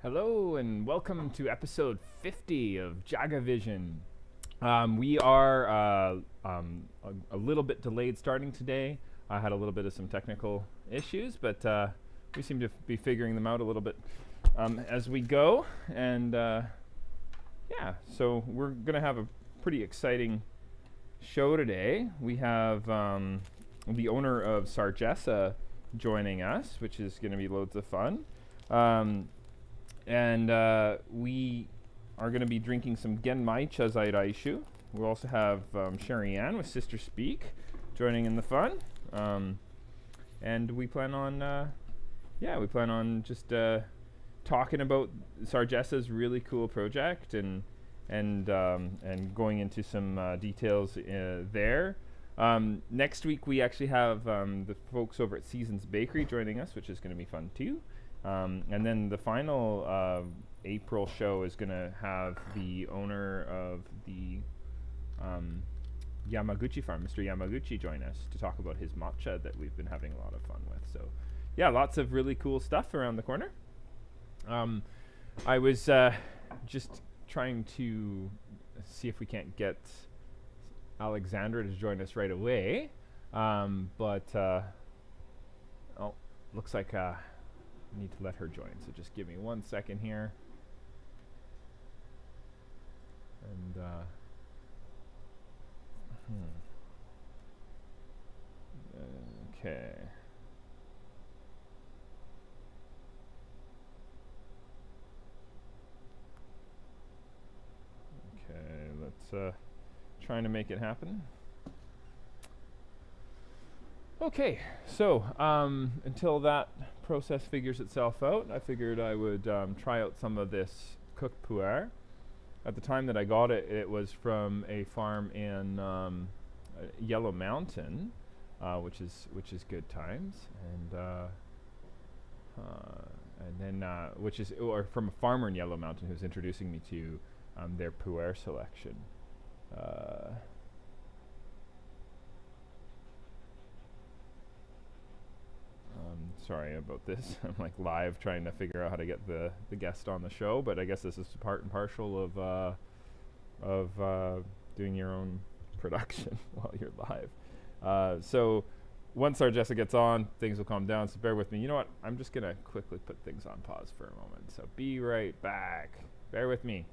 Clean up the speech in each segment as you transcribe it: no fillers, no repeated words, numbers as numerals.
Hello and welcome to episode 50 of JagaVision. We are a little bit delayed starting today. I had a little bit of some technical issues, but we seem to be figuring them out a little bit as we go. And yeah, so we're going to have a pretty exciting show today. We have the owner of Sargessa joining us, which is going to be loads of fun. And we are going to be drinking some Genmaicha Zairaishu. We'll also have Sherri with Sister Speak joining in the fun. And we plan on, just talking about Sargessa's really cool project and going into some details there. Next week we actually have the folks over at Seasons Bakery joining us, which is going to be fun too. And then the final April show is going to have the owner of the Yamaguchi farm, Mr. Yamaguchi, join us to talk about his matcha that we've been having a lot of fun with. So, yeah, lots of really cool stuff around the corner. I was just trying to see if we can't get Alexandra to join us right away. But looks like I need to let her join. So just give me 1 second here. And okay. Okay, let's trying to make it happen. Okay, so until that process figures itself out, I figured I would try out some of this cooked pu'er. At the time that I got it, it was from a farm in Yellow Mountain, which is good times, and then which is or from a farmer in Yellow Mountain who's introducing me to their pu'er selection. Sorry about this. I'm like live trying to figure out how to get the guest on the show, but I guess this is part and parcel of doing your own production while you're live. So once Sargessa gets on, things will calm down. So bear with me. You know what? I'm just gonna quickly put things on pause for a moment. So be right back. Bear with me.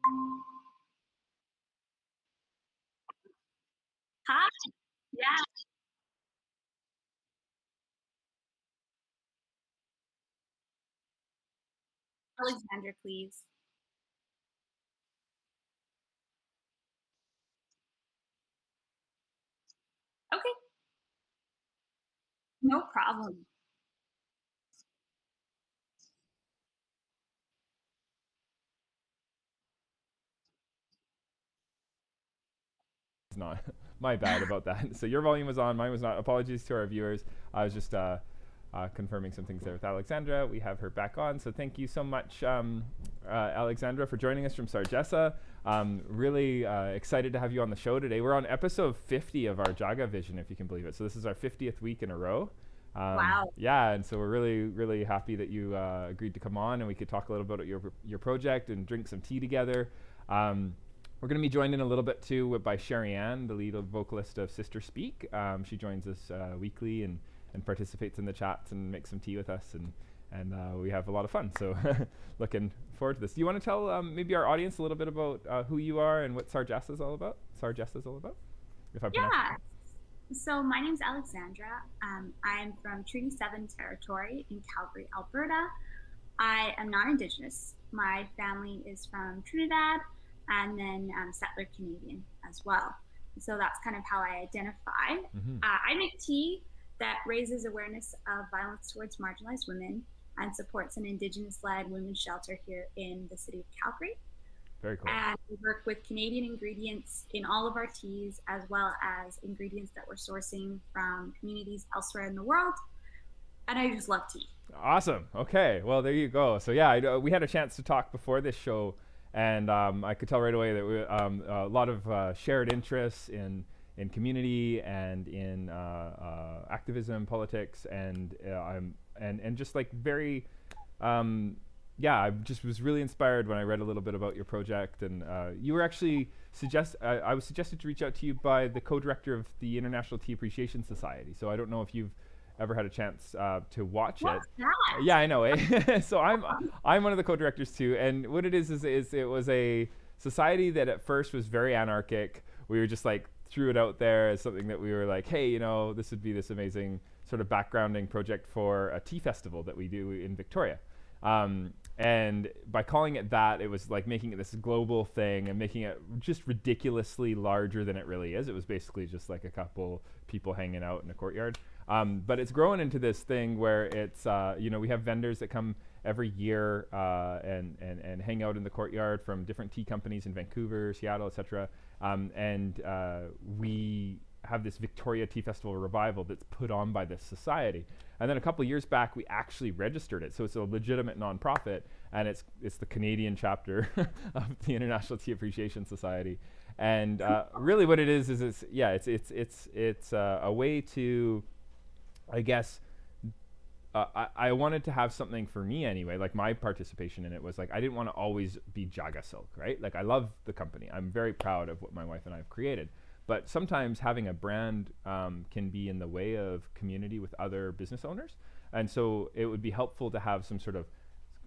Hi. Yeah, Alexandra, please. Okay, no problem. It's not. My bad about that. So your volume was on, mine was not. Apologies to our viewers. I was just confirming some things there with Alexandra. We have her back on. So thank you so much, Alexandra, for joining us from Sargessa. Really excited to have you on the show today. We're on episode 50 of our JagaVision, if you can believe it. So this is our 50th week in a row. Wow. Yeah, and so we're really, really happy that you agreed to come on, and we could talk a little bit about your project and drink some tea together. We're going to be joined in a little bit too by Sherri, the lead vocalist of Sister Speak. She joins us weekly and participates in the chats and makes some tea with us, and we have a lot of fun. So looking forward to this. Do you want to tell maybe our audience a little bit about who you are and what Sargessa is all about? Sargessa is all about, if I pronounce Yeah. So my name's Alexandra. I'm from Treaty 7 territory in Calgary, Alberta. I am not Indigenous. My family is from Trinidad and then settler Canadian as well. So that's kind of how I identify. Mm-hmm. I make tea that raises awareness of violence towards marginalized women and supports an Indigenous-led women's shelter here in the city of Calgary. Very cool. And we work with Canadian ingredients in all of our teas, as well as ingredients that we're sourcing from communities elsewhere in the world. And I just love tea. Awesome. Okay. Well, there you go. So yeah, we had a chance to talk before this show, and I could tell right away that we a lot of shared interests in community and in activism, politics, and and just like very. Yeah, I just was really inspired when I read a little bit about your project, and you were actually I was suggested to reach out to you by the co-director of the International Tea Appreciation Society. So I don't know if you've ever had a chance to watch What's it. that? Yeah, I know. So I'm one of the co-directors too, and what it is it was a society that at first was very anarchic. We were just like threw it out there as something that we were like, hey, this would be this amazing sort of backgrounding project for a tea festival that we do in Victoria. And by calling it that, it was like making it this global thing and making it just ridiculously larger than it really is. It was basically just like a couple people hanging out in a courtyard. But it's grown into this thing where it's, we have vendors that come every year and hang out in the courtyard from different tea companies in Vancouver, Seattle, etc. And we have this Victoria Tea Festival revival that's put on by this society. And then a couple of years back, we actually registered it. So it's a legitimate nonprofit, and it's the Canadian chapter of the International Tea Appreciation Society. And really, what it is it's a way to, I guess. I wanted to have something for me anyway. Like my participation in it was like I didn't want to always be Jaga Silk, right? Like I love the company. I'm very proud of what my wife and I have created. But sometimes having a brand can be in the way of community with other business owners. And so it would be helpful to have some sort of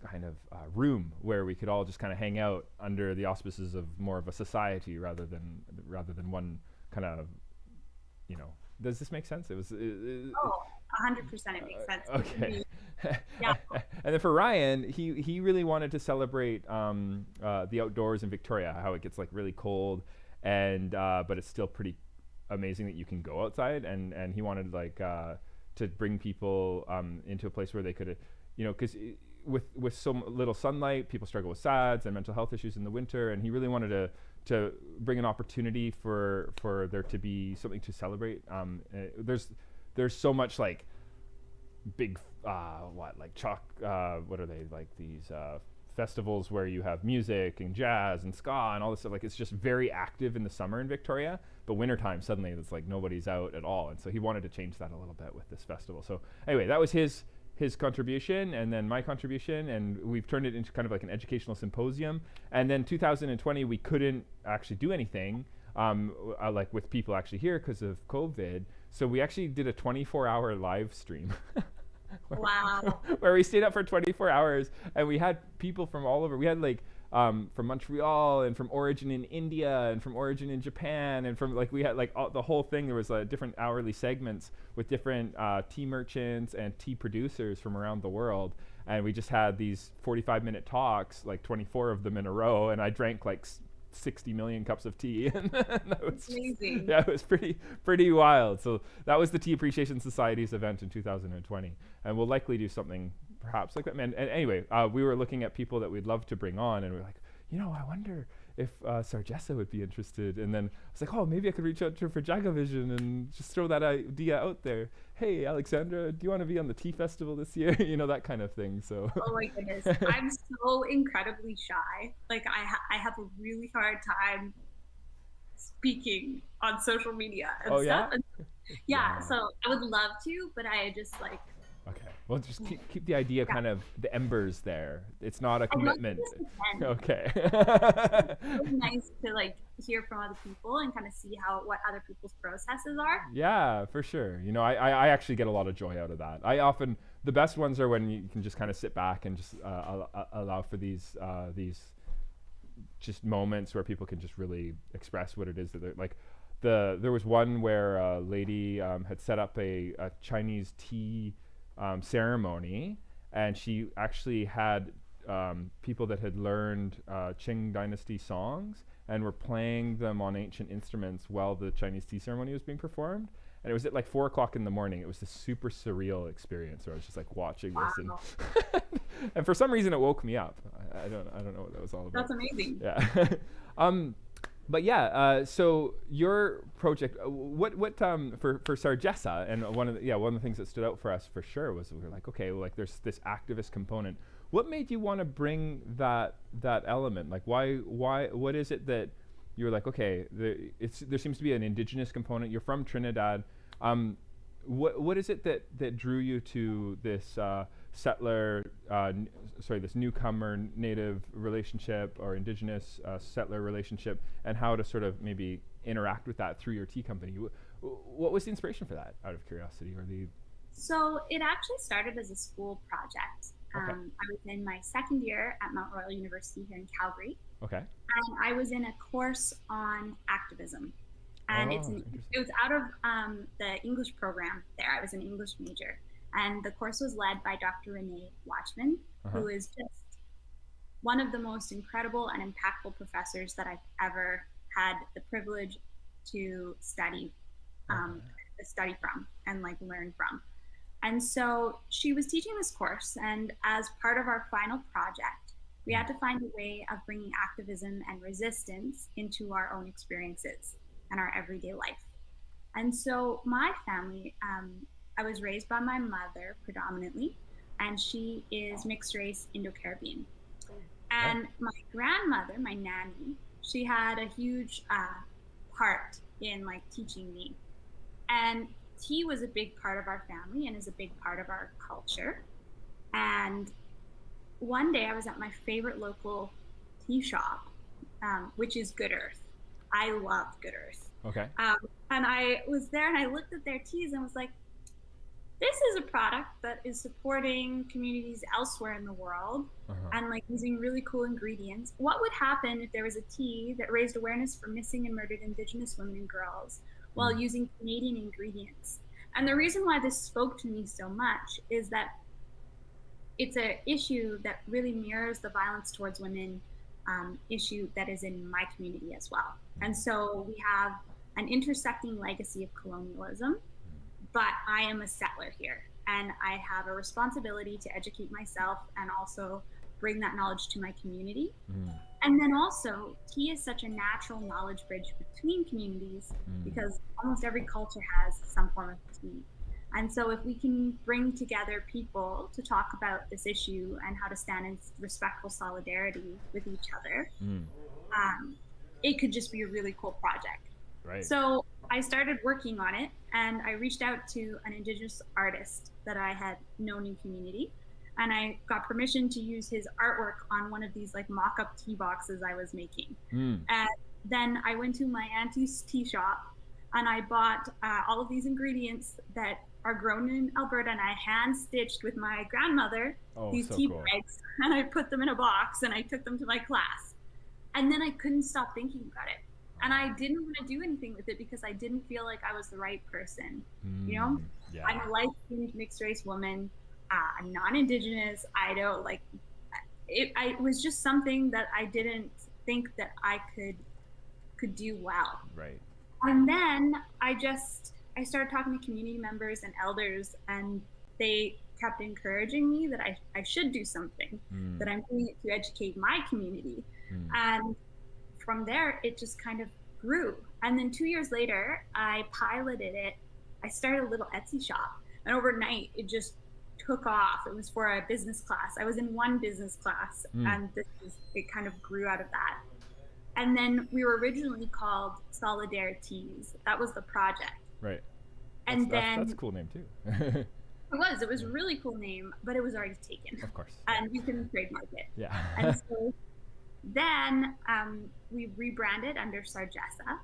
kind of room where we could all just kind of hang out under the auspices of more of a society rather than one kind of, does this make sense? It was. Oh, 100% it makes sense. Okay. Yeah. And then for Ryan, he really wanted to celebrate the outdoors in Victoria, how it gets like really cold, and but it's still pretty amazing that you can go outside, and he wanted like to bring people into a place where they could, because with so little sunlight, people struggle with SADS and mental health issues in the winter, and he really wanted to bring an opportunity for there to be something to celebrate. There's so much like big what are they, like these festivals where you have music and jazz and ska and all this stuff. Like it's just very active in the summer in Victoria, but wintertime suddenly it's like nobody's out at all. And so he wanted to change that a little bit with this festival. So anyway, that was his contribution, and then my contribution, and we've turned it into kind of like an educational symposium. And then 2020 we couldn't actually do anything like with people actually here because of COVID. So we actually did a 24-hour live stream Wow. where we stayed up for 24 hours, and we had people from all over. We had like from Montreal, and from origin in India, and from origin in Japan, and from like we had like the whole thing. There was different hourly segments with different tea merchants and tea producers from around the world, and we just had these 45-minute talks, like 24 of them in a row, and I drank like 60 million cups of tea. And that was Amazing. yeah, it was pretty wild. So that was the Tea Appreciation Society's event in 2020, and we'll likely do something perhaps like that. And anyway, we were looking at people that we'd love to bring on, and we are like, I wonder if Sarjessa would be interested. And then I was like, oh, maybe I could reach out to her for JagaVision and just throw that idea out there. Hey, Alexandra, do you want to be on the tea festival this year? That kind of thing. So. Oh my goodness, I'm so incredibly shy. Like I have a really hard time speaking on social media and stuff. Yeah? And yeah, so I would love to, but I just like. Okay. Well, just keep the idea kind of the embers there. It's not a commitment. Okay. It's really nice to like hear from other people and kind of see what other people's processes are. Yeah, for sure. I actually get a lot of joy out of that. The best ones are when you can just kind of sit back and just allow for these just moments where people can just really express what it is that they're like. There was one where a lady had set up a Chinese tea ceremony, and she actually had people that had learned Qing Dynasty songs and were playing them on ancient instruments while the Chinese tea ceremony was being performed. And it was at like 4 o'clock in the morning. It was this super surreal experience where I was just like watching this, and and for some reason it woke me up. I don't know what that was all about. That's amazing. Yeah. But yeah, so your project, what for Sarjessa, and one of the things that stood out for us for sure was we were like, okay, well, like there's this activist component. What made you want to bring that element? Like what is it that you were like, okay, there seems to be an indigenous component. You're from Trinidad. What is it that drew you to this this newcomer native relationship or indigenous settler relationship, and how to sort of maybe interact with that through your tea company? What was the inspiration for that, out of curiosity? So it actually started as a school project. Okay. I was in my second year at Mount Royal University here in Calgary. Okay. And I was in a course on activism. And it was out of the English program there. I was an English major. And the course was led by Dr. Renee Watchman, who is just one of the most incredible and impactful professors that I've ever had the privilege to study from and like learn from. And so she was teaching this course, and as part of our final project, we had to find a way of bringing activism and resistance into our own experiences and our everyday life. And so my family, I was raised by my mother predominantly, and she is mixed race Indo-Caribbean. And my grandmother, my nanny, she had a huge part in like teaching me. And tea was a big part of our family and is a big part of our culture. And one day I was at my favorite local tea shop, which is Good Earth. I love Good Earth. Okay. And I was there and I looked at their teas and was like, this is a product that is supporting communities elsewhere in the world and like using really cool ingredients. What would happen if there was a tea that raised awareness for missing and murdered Indigenous women and girls while using Canadian ingredients? And the reason why this spoke to me so much is that it's an issue that really mirrors the violence towards women issue that is in my community as well. And so we have an intersecting legacy of colonialism, but I am a settler here, and I have a responsibility to educate myself and also bring that knowledge to my community. And then also, tea is such a natural knowledge bridge between communities because almost every culture has some form of tea. And so if we can bring together people to talk about this issue and how to stand in respectful solidarity with each other, it could just be a really cool project. Right. So I started working on it, and I reached out to an Indigenous artist that I had known in community, and I got permission to use his artwork on one of these like mock-up tea boxes I was making. And then I went to my auntie's tea shop, and I bought all of these ingredients that are grown in Alberta, and I hand stitched with my grandmother these so tea cool. bags, and I put them in a box and I took them to my class. And then I couldn't stop thinking about it. And I didn't want to do anything with it because I didn't feel like I was the right person. You know, Yeah. I'm a light-skinned mixed race woman. I'm non-indigenous. I don't like it. It was just something that I didn't think that I could do well. Right. And then I started talking to community members and elders, and they kept encouraging me that I should do something, that I'm doing it to educate my community. And from there, it just kind of grew. And then 2 years later, I piloted it. I started a little Etsy shop, and overnight, it just took off. It was for a business class. I was in one business class, and it kind of grew out of that. And then we were originally called Solidarities. That was the project. Right. And that's a cool name too. It was a really cool name, but it was already taken. Of course. And you couldn't trademark it. Yeah. And so then we rebranded under Sarjessa,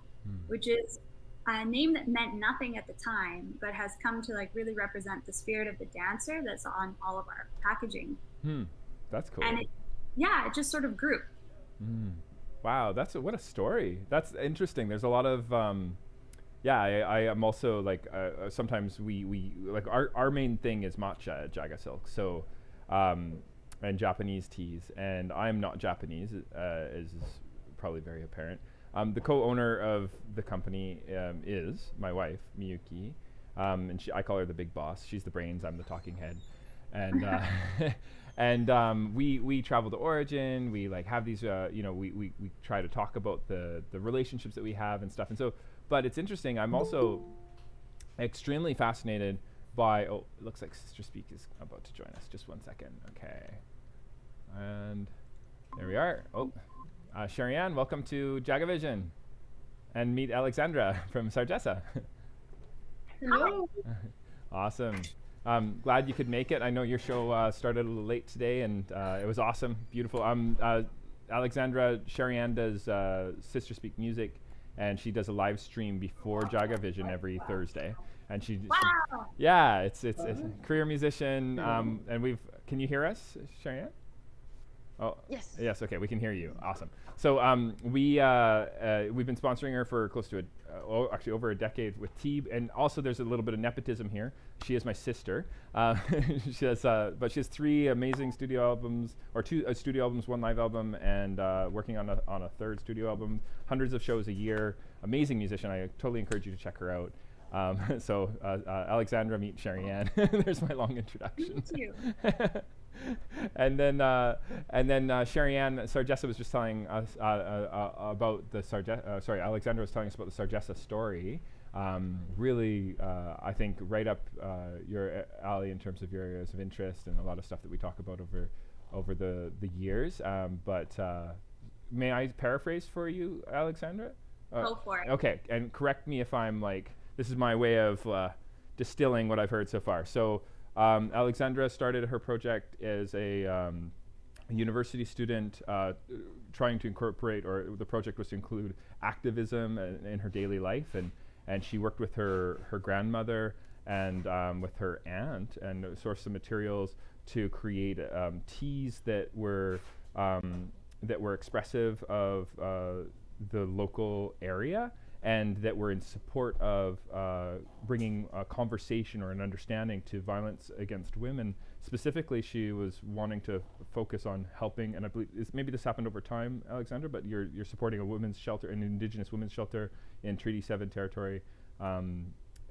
which is a name that meant nothing at the time, but has come to like really represent the spirit of the dancer that's on all of our packaging. That's cool. And it just sort of grew. Wow, what a story. That's interesting. There's a lot of I am also like sometimes we like our main thing is matcha at Jaga Silk. So and Japanese teas, and I'm not Japanese, as is probably very apparent. The co-owner of the company is my wife, Miyuki, and I call her the big boss. She's the brains, I'm the talking head, and and we travel to Origin. We like have these, we try to talk about the relationships that we have and stuff. And so, but it's interesting. I'm also extremely fascinated by. Oh, it looks like Sister Speak is about to join us. Just 1 second. Okay. And there we are. Oh, Sherri, welcome to JagaVision, and meet Alexandra from Sarjessa. Hello. Awesome. Glad you could make it. I know your show started a little late today, and it was awesome, beautiful. Alexandra, Sherri does Sister Speak music, and she does a live stream before JagaVision every Thursday. And it's a career musician. And can you hear us, Sherri? Oh yes. Okay, we can hear you. Awesome. So we've been sponsoring her for close to actually over a decade with tea, and also there's a little bit of nepotism here. She is my sister. She has 3 amazing studio albums, or 2 studio albums, 1 live album, and working on a 3rd studio album. Hundreds of shows a year. Amazing musician. I totally encourage you to check her out. Alexandra, meet Sherri. There's my long introduction. Thank you. And then Sherri Sarjessa was just telling us about the Alexandra was telling us about the Sarjessa story. Really, I think right up your alley in terms of your areas of interest, and a lot of stuff that we talk about over the years. But may I paraphrase for you, Alexandra? Go for it. Okay, and correct me if I'm like, this is my way of distilling what I've heard so far. So Alexandra started her project as a university student, trying to incorporate, or the project was to include activism in her daily life, and she worked with her grandmother and with her aunt, and sourced some materials to create teas that were expressive of the local area, and that were in support of bringing a conversation or an understanding to violence against women. Specifically, she was wanting to focus on helping, and I believe maybe this happened over time, Alexandra, but you're supporting a women's shelter, an Indigenous women's shelter in Treaty 7 territory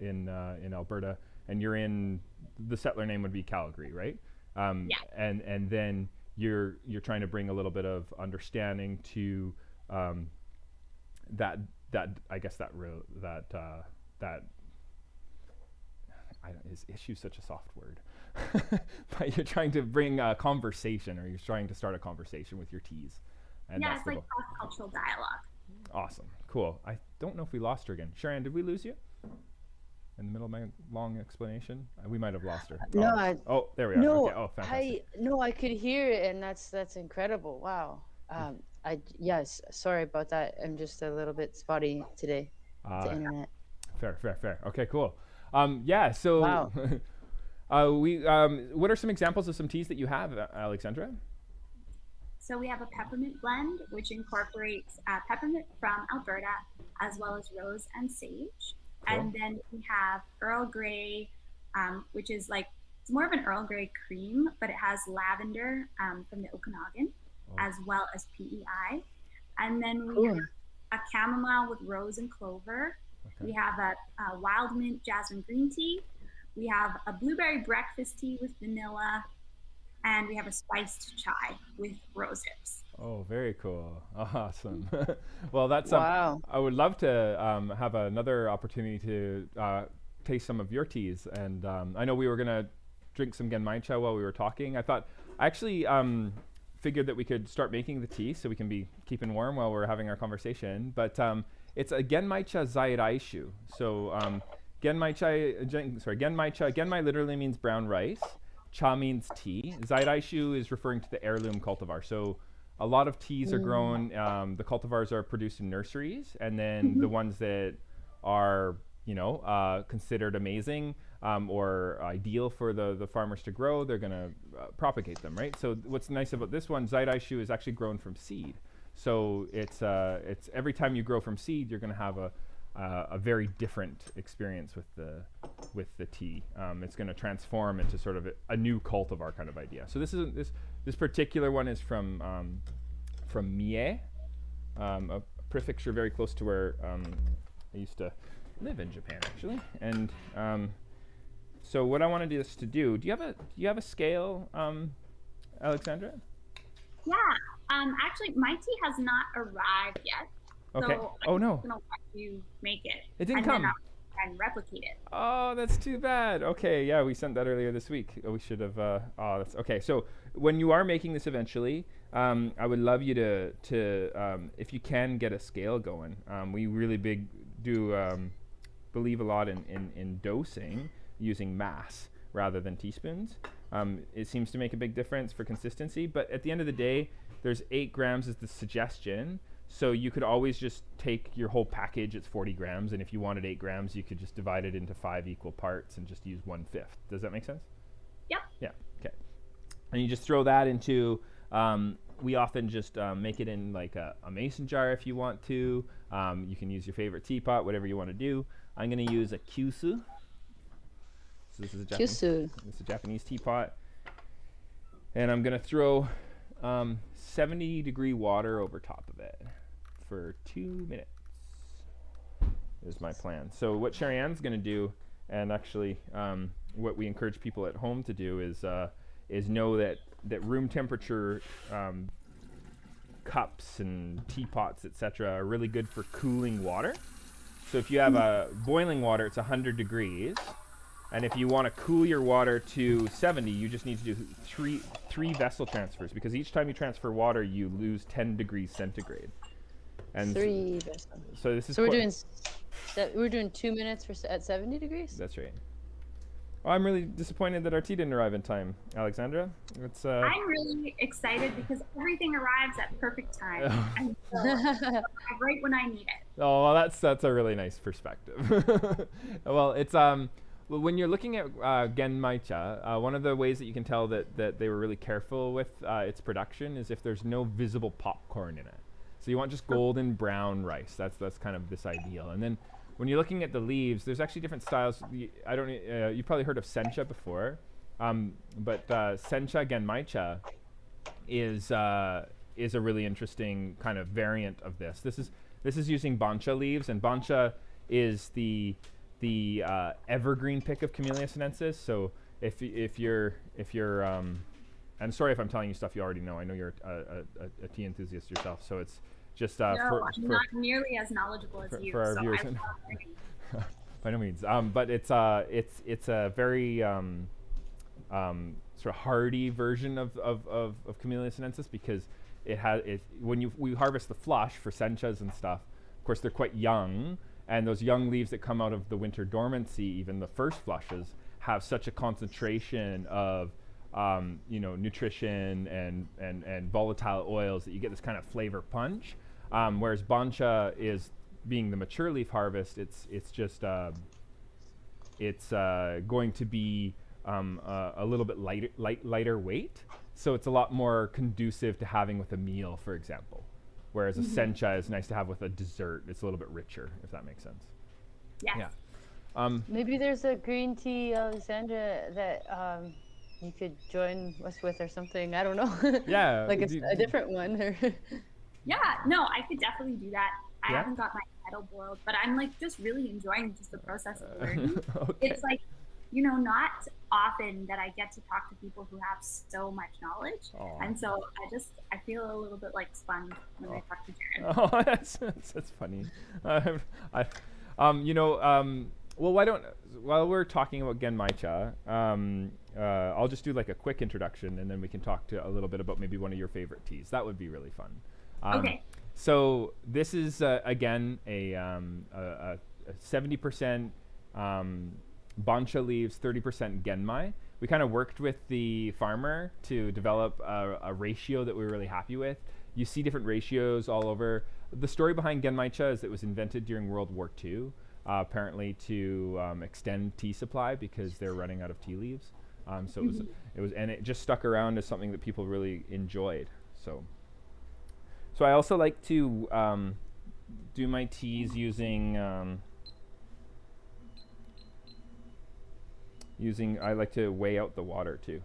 in Alberta, and you're in, the settler name would be Calgary, right? Yeah. And then you're trying to bring a little bit of understanding to that is issue such a soft word, but you're trying to bring a conversation, or you're trying to start a conversation with your teas. And it's like cross-cultural dialogue. Awesome, cool. I don't know if we lost her again. Sherri, did we lose you in the middle of my long explanation? We might have lost her. No, there we are. No, okay. Oh, fantastic. I could hear it, and that's incredible. Wow. Yes, sorry about that. I'm just a little bit spotty today. The internet. Fair. Okay, cool. Yeah. So, Wow. what are some examples of some teas that you have, Alexandra? So we have a peppermint blend, which incorporates peppermint from Alberta, as well as rose and sage. Cool. And then we have Earl Grey, which is like, it's more of an Earl Grey cream, but it has lavender from the Okanagan, as well as PEI. And then we have a chamomile with rose and clover. Okay. We have a wild mint jasmine green tea. We have a blueberry breakfast tea with vanilla. And we have a spiced chai with rose hips. Oh, very cool. Awesome. Well, that's Wow. I would love to have another opportunity to taste some of your teas. And I know we were going to drink some Genmaicha while we were talking. I actually figured that we could start making the tea so we can be keeping warm while we're having our conversation. But it's a Genmaicha Zairaishu. So Genmai literally means brown rice. Cha means tea. Zairaishu is referring to the heirloom cultivar. So a lot of teas are grown. The cultivars are produced in nurseries, and then the ones that are, considered amazing or ideal for the farmers to grow, they're going to propagate them, right? So what's nice about this one, Zairaishu is actually grown from seed. So it's every time you grow from seed, you're going to have a very different experience with the tea. It's going to transform into sort of a new cultivar kind of idea. So this particular one is from Mie, a prefecture very close to where I used to live in Japan, actually. And so what I wanted us to do you have a scale, Alexandra? Yeah. Actually, my tea has not arrived yet. Okay. So no. I'm gonna watch you make it. It didn't and come. Then I'll try and replicate it. Oh, that's too bad. Okay, yeah, we sent that earlier this week. We should have. That's okay. So when you are making this eventually, I would love you to if you can get a scale going. We really believe a lot in dosing using mass rather than teaspoons. It seems to make a big difference for consistency. But at the end of the day, there's 8 grams as the suggestion. So you could always just take your whole package, it's 40 grams, and if you wanted 8 grams, you could just divide it into 5 equal parts and just use 1/5. Does that make sense? Yep. Yeah, okay. And you just throw that into, we often just make it in like a mason jar if you want to. You can use your favorite teapot, whatever you want to do. I'm going to use a kyusu. So this is a Japanese teapot. And I'm going to throw 70-degree water over top of it for 2 minutes is my plan. So what Sherri Ann's going to do, and actually what we encourage people at home to do is know that room temperature cups and teapots, etc., are really good for cooling water. So if you have a boiling water, it's 100 degrees. And if you want to cool your water to 70, you just need to do three vessel transfers, because each time you transfer water, you lose 10 degrees centigrade. And 3 vessels. so this is. So we're doing 2 minutes at 70 degrees. That's right. Well, I'm really disappointed that our tea didn't arrive in time, Alexandra. It's. I'm really excited because everything arrives at perfect time, and so right when I need it. Oh, well, that's a really nice perspective. Well, it's when you're looking at Genmaicha, one of the ways that you can tell that they were really careful with its production is if there's no visible popcorn in it. So you want just golden brown rice. That's kind of this ideal. And then when you're looking at the leaves, there's actually different styles. You've probably heard of sencha before, but sencha Genmaicha is a really interesting kind of variant of this. This is using bancha leaves, and bancha is the evergreen pick of Camellia sinensis. So if you're and sorry if I'm telling you stuff you already know. I know you're a tea enthusiast yourself, so it's just I'm not nearly as knowledgeable as you. For our viewers. By no means. But it's a very sort of hardy version of Camellia sinensis, because we harvest the flush for senchas and stuff. Of course, they're quite young. And those young leaves that come out of the winter dormancy, even the first flushes, have such a concentration of nutrition and volatile oils that you get this kind of flavor punch. Whereas bancha is, being the mature leaf harvest, it's just it's going to be a little bit lighter weight, so it's a lot more conducive to having with a meal, for example. Whereas a sencha is nice to have with a dessert. It's a little bit richer, if that makes sense. Yes. Yeah. Maybe there's a green tea, Alexandra, that you could join us with or something. I don't know. Yeah. Like it's a different one. Or Yeah, no, I could definitely do that. I Yeah? haven't got my kettle boiled, but I'm like just really enjoying just the process of learning. Okay. It's like, not often that I get to talk to people who have so much knowledge. Aw. And so I feel a little bit like spun when I talk to Jared. Oh, that's funny. Well, while we're talking about Genmaicha, I'll just do like a quick introduction, and then we can talk to a little bit about maybe one of your favorite teas. That would be really fun. Okay. So this is again a 70% bancha leaves, 30% genmai. We kind of worked with the farmer to develop a ratio that we were really happy with. You see different ratios all over. The story behind Genmaicha is it was invented during World War II, apparently to extend tea supply because they're running out of tea leaves. So and it just stuck around as something that people really enjoyed. So I also like to do my teas using I like to weigh out the water too.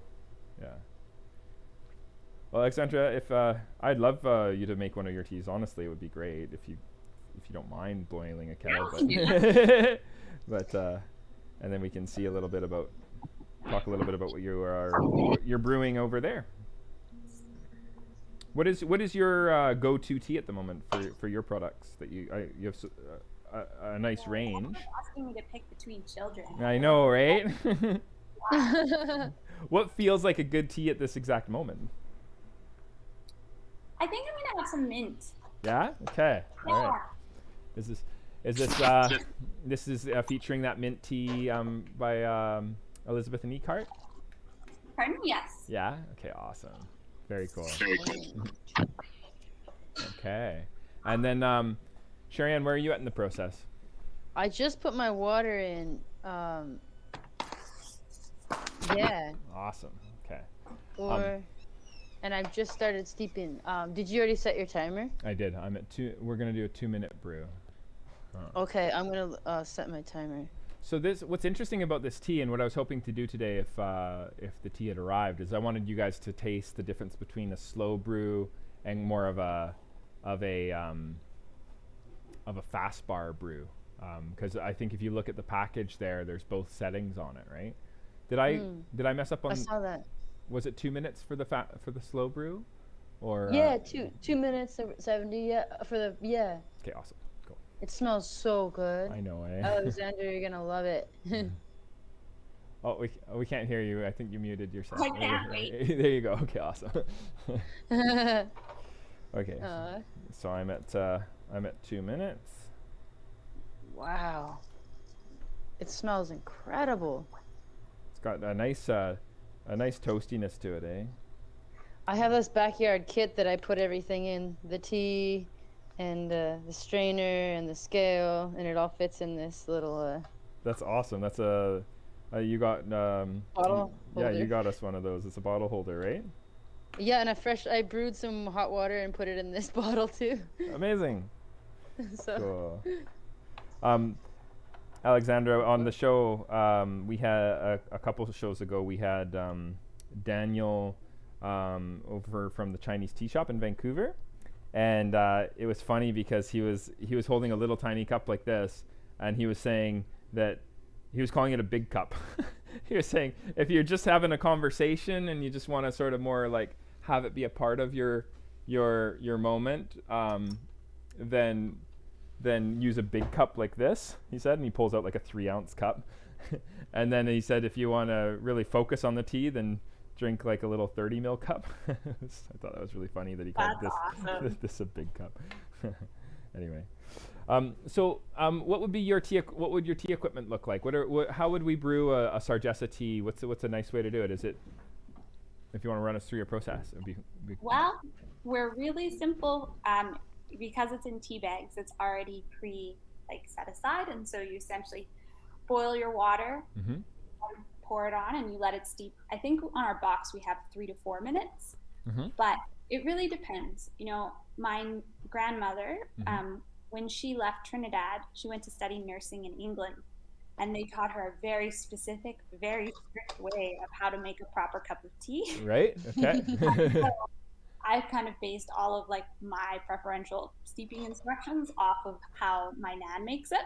Yeah. Well, Alexandra, if I'd love you to make one of your teas. Honestly, it would be great if you don't mind boiling a kettle. But and then we can see talk a little bit about what you're brewing over there. What is your go-to tea at the moment for your products that you have a nice range? Asking me to pick between children. I know, right? What feels like a good tea at this exact moment? I think I'm gonna have some mint. Yeah. Okay. Yeah. All right. This is featuring that mint tea by Elizabeth and Eckhart? Pardon? Yes. Yeah. Okay. Awesome. Very cool. Okay. And then Sherri, where are you at in the process? I just put my water in. Yeah. Awesome. Okay. And I've just started steeping. Did you already set your timer? I did. I'm at 2. We're gonna do a 2-minute brew. Okay, I'm gonna set my timer. So what's interesting about this tea, and what I was hoping to do today, if the tea had arrived, is I wanted you guys to taste the difference between a slow brew and more of a fast bar brew. Because I think if you look at the package there's both settings on it, right? Did I mess up on? I saw that. Was it 2 minutes for the slow brew, or? Yeah, 2 minutes 70. Yeah, yeah. Okay, awesome, cool. It smells so good. I know, eh? Alexandra, you're gonna love it. Oh, we can't hear you. I think you muted yourself. I can't wait. There you go. Okay, awesome. Okay. So I'm at 2 minutes. Wow. It smells incredible. It's got a nice toastiness to it, eh? I have this backyard kit that I put everything in, the tea and the strainer and the scale, and it all fits in this little That's awesome. That's you got bottle yeah, holder. you got us one of those. It's a bottle holder, right? Yeah, and I brewed some hot water and put it in this bottle too. Amazing. So Cool. Alexandra, on the show, we had a couple of shows ago, we had Daniel over from the Chinese tea shop in Vancouver, and it was funny because he was holding a little tiny cup like this, and he was saying that he was calling it a big cup. He was saying if you're just having a conversation and you just want to sort of more like have it be a part of your moment, then use a big cup like this, he said, and he pulls out like a 3-ounce cup. And then he said if you want to really focus on the tea, then drink like a little 30 ml cup. I thought that was really funny that he called this a big cup. Anyway, what would your tea equipment look like? How would we brew a Sargessa tea? What's a nice way to do it? Is it, if you want to run us through your process, it'd be Well, we're really simple. Because it's in tea bags, it's already set aside, and so you essentially boil your water, Mm-hmm. pour it on, and you let it steep. I think on our box we have 3 to 4 minutes, Mm-hmm. but it really depends. My grandmother, Mm-hmm. when she left Trinidad, she went to study nursing in England, and they taught her a very specific, very strict way of how to make a proper cup of tea. Right. Okay. So I've kind of based all of like my preferential steeping instructions off of how my nan makes it.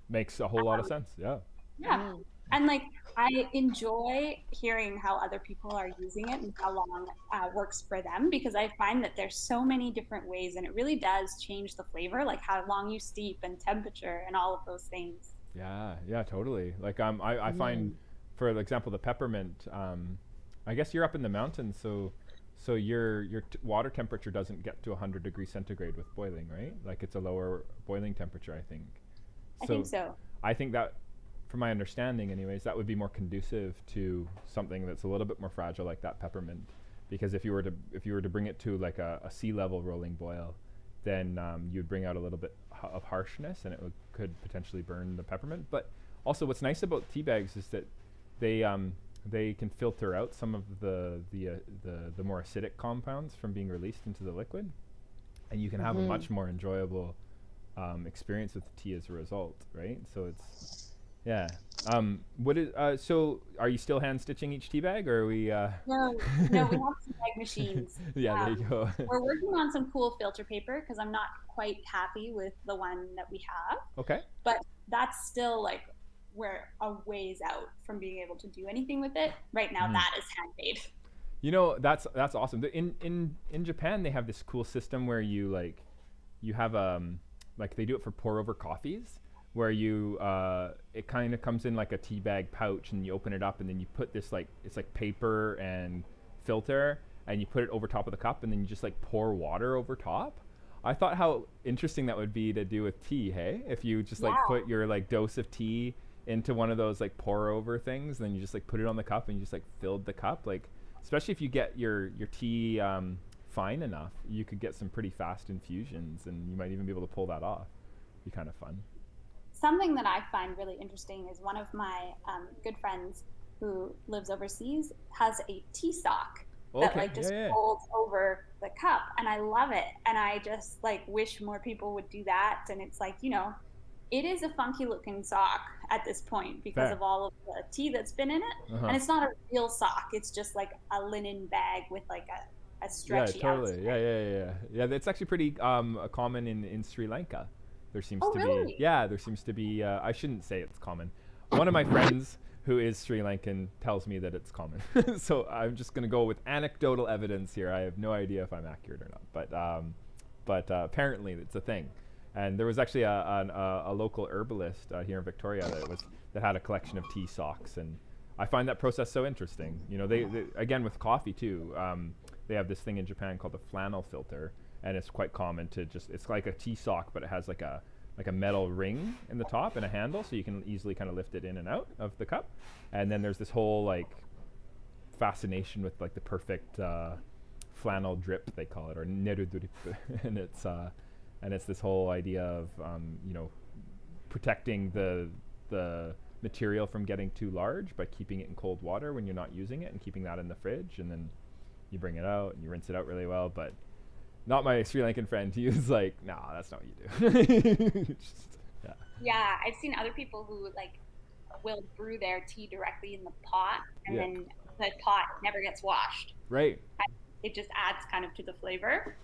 Makes a whole lot of sense. Yeah. Yeah. Mm. And like I enjoy hearing how other people are using it and how long works for them, because I find that there's so many different ways, and it really does change the flavor, like how long you steep and temperature and all of those things. Yeah. Yeah. Totally. Like I find, Mm. for example, the peppermint. I guess you're up in the mountains, so your water temperature doesn't get to 100 degrees centigrade with boiling, right? Like it's a lower boiling temperature, I think. I think so. I think that, from my understanding, anyways, that would be more conducive to something that's a little bit more fragile, like that peppermint. Because if you were to bring it to like a sea level rolling boil, then you'd bring out a little bit of harshness, and could potentially burn the peppermint. But also, what's nice about tea bags is that they can filter out some of the more acidic compounds from being released into the liquid, and you can have a much more enjoyable experience with the tea as a result, right? So it's, yeah. So are you still hand stitching each tea bag, or are we? No, no, we have some bag machines. Yeah, there you go. We're working on some cool filter paper because I'm not quite happy with the one that we have. Okay. But that's still like we're a ways out from being able to do anything with it. Right now, that is handmade. That's awesome. In Japan, they have this cool system where you have like they do it for pour over coffees, where it kind of comes in like a tea bag pouch, and you open it up, and then you put this it's like paper and filter, and you put it over top of the cup, and then you just like pour water over top. I thought how interesting that would be to do with tea. Hey, if you just like put your like dose of tea into one of those like pour over things, and then you just like put it on the cup, and you just like filled the cup, like, especially if you get your tea fine enough, you could get some pretty fast infusions, and you might even be able to pull that off. Be kind of fun. Something that I find really interesting is one of my good friends who lives overseas has a tea sock that like just folds over the cup, and I love it, and I just like wish more people would do that. And it's like, it is a funky looking sock at this point because of all of the tea that's been in it. And it's not a real sock. It's just like a linen bag with like a stretchy outside. Yeah, it's actually pretty common in Sri Lanka. There seems to really? be, there seems to be, I shouldn't say it's common. One of my friends who is Sri Lankan tells me that it's common. So I'm just going to go with anecdotal evidence here. I have no idea if I'm accurate or not, but apparently it's a thing. And there was actually a local herbalist here in Victoria that had a collection of tea socks, and I find that process so interesting. They again with coffee too. They have this thing in Japan called the flannel filter, and it's quite common to it's like a tea sock, but it has like a metal ring in the top and a handle, so you can easily kind of lift it in and out of the cup. And then there's this whole like fascination with like the perfect flannel drip, they call it, or neru drip, and it's this whole idea of protecting the material from getting too large by keeping it in cold water when you're not using it, and keeping that in the fridge, and then you bring it out and you rinse it out really well. But not my Sri Lankan friend. He was like, "Nah, that's not what you do." Yeah, I've seen other people who like will brew their tea directly in the pot, and then the pot never gets washed. Right. It just adds kind of to the flavor.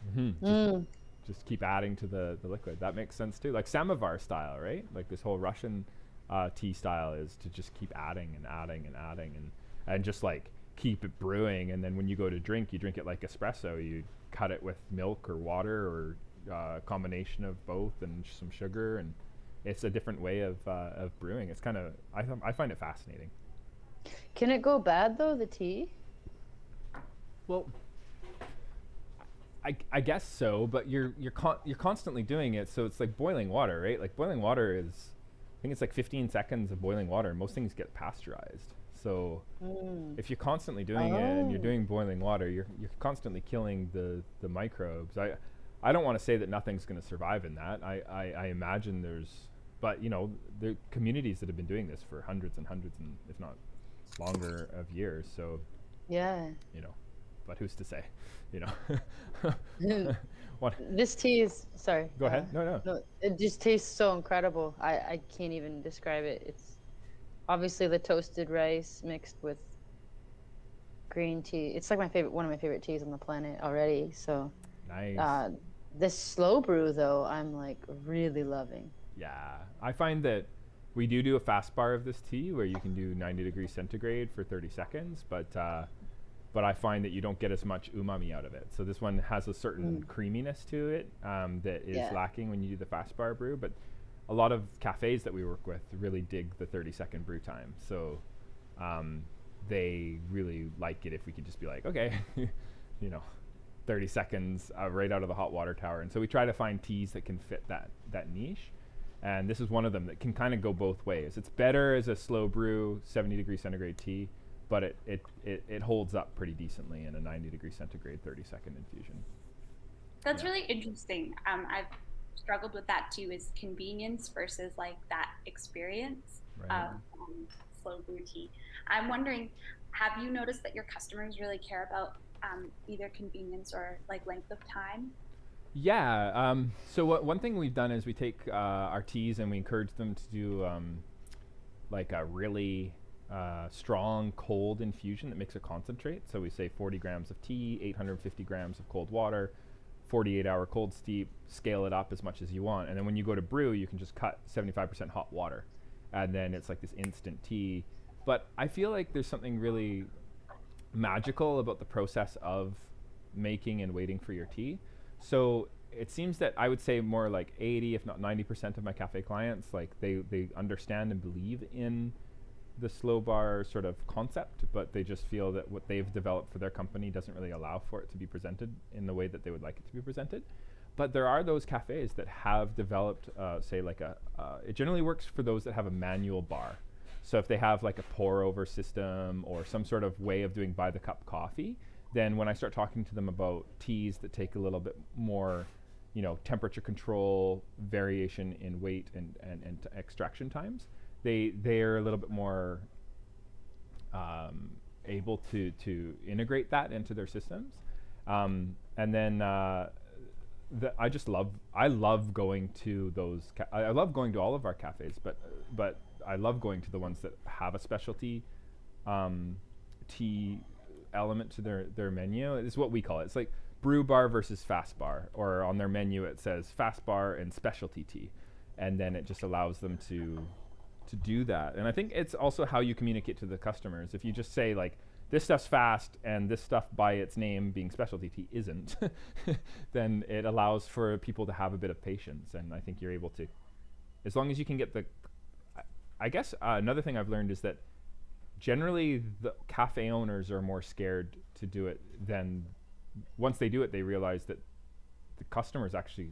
Just keep adding to the liquid. That makes sense too. Like samovar style, right? Like this whole Russian tea style is to just keep adding and adding and adding and just like keep it brewing. And then when you go to drink, you drink it like espresso. You cut it with milk or water or a combination of both, and some sugar, and it's a different way of brewing. It's kind of I find it fascinating. Can it go bad though, the tea? Well, I guess so, but you're constantly doing it, so it's like boiling water, right? Like boiling water is, I think it's like 15 seconds of boiling water, and most things get pasteurized. So if you're constantly doing it and you're doing boiling water, you're constantly killing the microbes. I don't want to say that nothing's going to survive in that. I imagine there's, but there are communities that have been doing this for hundreds and hundreds and if not longer of years. So Yeah. But who's to say, what? This tea is, sorry. Go ahead. No. No, it just tastes so incredible. I can't even describe it. It's obviously the toasted rice mixed with green tea. It's like one of my favorite teas on the planet already. So Nice. this slow brew though, I'm like really loving. Yeah, I find that we do a fast bar of this tea where you can do 90 degrees centigrade for 30 seconds, but I find that you don't get as much umami out of it. So this one has a certain creaminess to it that is lacking when you do the fast bar brew. But a lot of cafes that we work with really dig the 30-second brew time. So they really like it if we could just be like, okay, 30 seconds right out of the hot water tower. And so we try to find teas that can fit that niche. And this is one of them that can kind of go both ways. It's better as a slow brew 70 degree centigrade tea, but it holds up pretty decently in a 90 degree centigrade 30-second infusion. That's really interesting. I've struggled with that too, is convenience versus like that experience of slow brew tea. I'm wondering, have you noticed that your customers really care about either convenience or like length of time? Yeah. So one thing we've done is we take our teas and we encourage them to do like a really strong cold infusion that makes a concentrate. So we say 40 grams of tea, 850 grams of cold water, 48-hour cold steep, scale it up as much as you want. And then when you go to brew, you can just cut 75% hot water. And then it's like this instant tea. But I feel like there's something really magical about the process of making and waiting for your tea. So it seems that I would say more like 80, if not 90% of my cafe clients, like they understand and believe in the slow bar sort of concept, but they just feel that what they've developed for their company doesn't really allow for it to be presented in the way that they would like it to be presented. But there are those cafes that have developed, say like it generally works for those that have a manual bar. So if they have like a pour over system or some sort of way of doing by the cup coffee, then when I start talking to them about teas that take a little bit more, temperature control, variation in weight and extraction times, they're a little bit more able to integrate that into their systems. And then I love going to those. I love going to all of our cafes, but I love going to the ones that have a specialty tea element to their menu. It's what we call it. It's like brew bar versus fast bar, or on their menu it says fast bar and specialty tea, and then it just allows them to do that. And I think it's also how you communicate to the customers. If you just say like, this stuff's fast and this stuff by its name being specialty tea isn't, then it allows for people to have a bit of patience. And I think you're able to, as long as you can get I guess another thing I've learned is that generally the cafe owners are more scared to do it than once they do it, they realize that the customers actually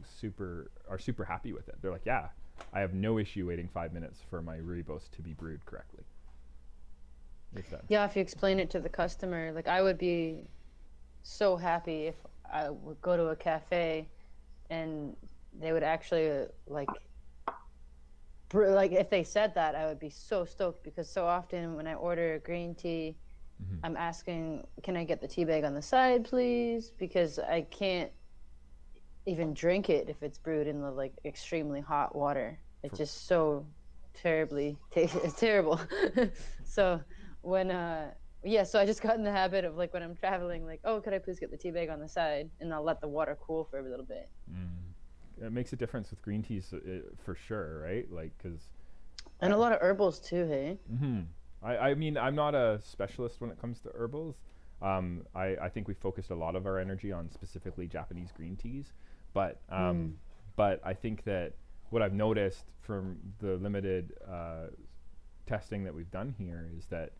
are super happy with it. They're like, yeah, I have no issue waiting 5 minutes for my rooibos to be brewed correctly. Yeah, if you explain it to the customer, like I would be so happy if I would go to a cafe and they would actually like if they said that, I would be so stoked, because so often when I order a green tea, I'm asking, can I get the tea bag on the side, please? Because I can't even drink it if it's brewed in the like extremely hot water. It's just so terribly it's terrible. So when so I just got in the habit of like when I'm traveling, like, oh, could I please get the tea bag on the side, and I'll let the water cool for a little bit. It makes a difference with green teas for sure, right? Like, and a lot of herbals too, hey. I mean, I'm not a specialist when it comes to herbals. I think we focused a lot of our energy on specifically Japanese green teas, but I think that what I've noticed from the limited testing that we've done here is that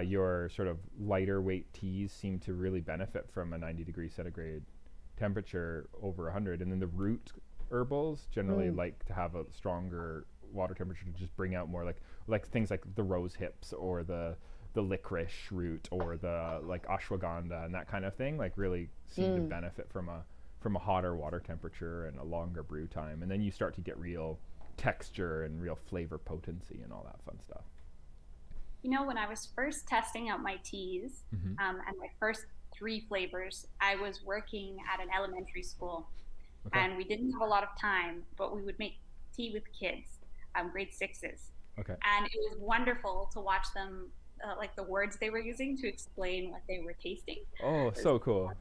your sort of lighter weight teas seem to really benefit from a 90 degree centigrade temperature over 100, and then the root herbals generally like to have a stronger water temperature to just bring out more like things like the rose hips or the licorice root or the like ashwagandha and that kind of thing, like really seem to benefit from a hotter water temperature and a longer brew time. And then you start to get real texture and real flavor potency and all that fun stuff. You know, when I was first testing out my teas, and my first 3 flavors, I was working at an elementary school, and we didn't have a lot of time, but we would make tea with kids, grade 6s. Okay. And it was wonderful to watch them, like the words they were using to explain what they were tasting. Oh, so cool.